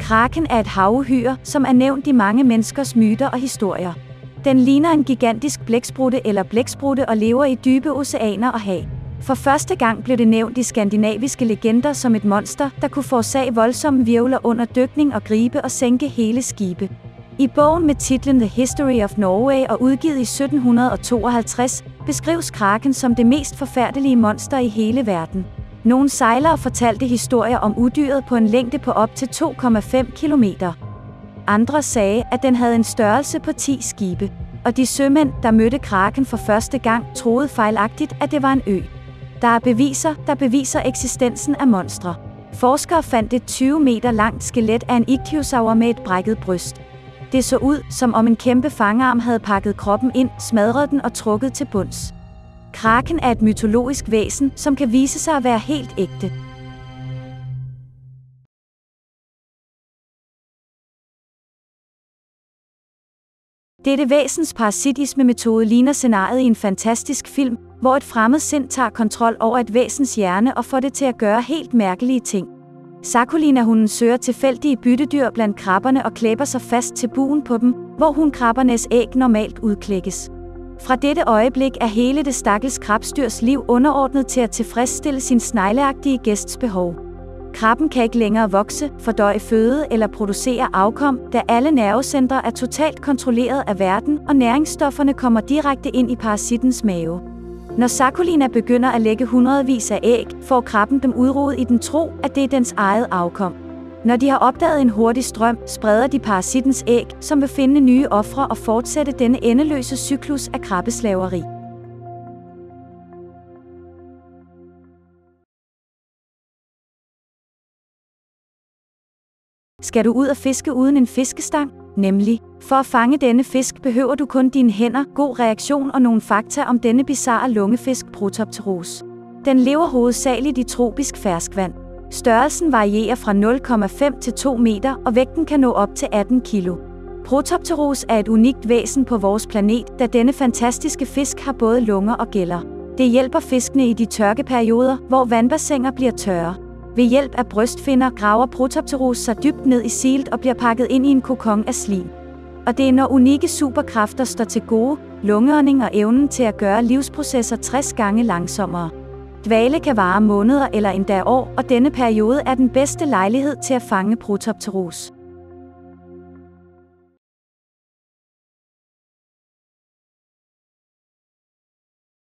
Kraken er et havuhyre, som er nævnt i mange menneskers myter og historier. Den ligner en gigantisk blæksprutte eller blæksprutte og lever i dybe oceaner og hav. For første gang blev det nævnt i skandinaviske legender som et monster, der kunne forårsage voldsomme hvirvler under dykning og gribe og sænke hele skibe. I bogen med titlen The History of Norway og udgivet i 1752, beskrives kraken som det mest forfærdelige monster i hele verden. Nogle sejlere fortalte historier om udyret på en længde på op til 2,5 kilometer. Andre sagde, at den havde en størrelse på 10 skibe, og de sømænd, der mødte kraken for første gang, troede fejlagtigt, at det var en ø. Der er beviser, der beviser eksistensen af monstre. Forskere fandt et 20 meter langt skelet af en ichthyosaur med et brækket bryst. Det så ud, som om en kæmpe fangarm havde pakket kroppen ind, smadret den og trukket til bunds. Kraken er et mytologisk væsen, som kan vise sig at være helt ægte. Dette væsens parasitisme-metode ligner scenariet i en fantastisk film, hvor et fremmed sind tager kontrol over et væsens hjerne og får det til at gøre helt mærkelige ting. Sakulina-hunden søger tilfældige byttedyr blandt krabberne og klæber sig fast til bugen på dem, hvor hunkrabbernes æg normalt udklækkes. Fra dette øjeblik er hele det stakkels krabstyrs liv underordnet til at tilfredsstille sin snegleagtige gæsts behov. Krabben kan ikke længere vokse, fordøje føde eller producere afkom, da alle nervecentre er totalt kontrolleret af verden, og næringsstofferne kommer direkte ind i parasittens mave. Når Sakulina begynder at lægge hundredvis af æg, får krabben dem udroet i den tro, at det er dens eget afkom. Når de har opdaget en hurtig strøm, spreder de parasittens æg, som vil finde nye ofre og fortsætte denne endeløse cyklus af krabbeslaveri. Skal du ud og fiske uden en fiskestang? Nemlig. For at fange denne fisk behøver du kun dine hænder, god reaktion og nogle fakta om denne bizarre lungefisk Protopteros. Den lever hovedsageligt i tropisk ferskvand. Størrelsen varierer fra 0,5 til 2 meter, og vægten kan nå op til 18 kilo. Protopteros er et unikt væsen på vores planet, da denne fantastiske fisk har både lunger og gæller. Det hjælper fiskene i de tørkeperioder, hvor vandbassiner bliver tørre. Ved hjælp af brystfinner graver Protopteros sig dybt ned i silt og bliver pakket ind i en kokon af slim. Og det er når unikke superkræfter står til gode, lungeånding og evnen til at gøre livsprocesser 60 gange langsommere. Dvale kan vare måneder eller endda år, og denne periode er den bedste lejlighed til at fange Protopteros.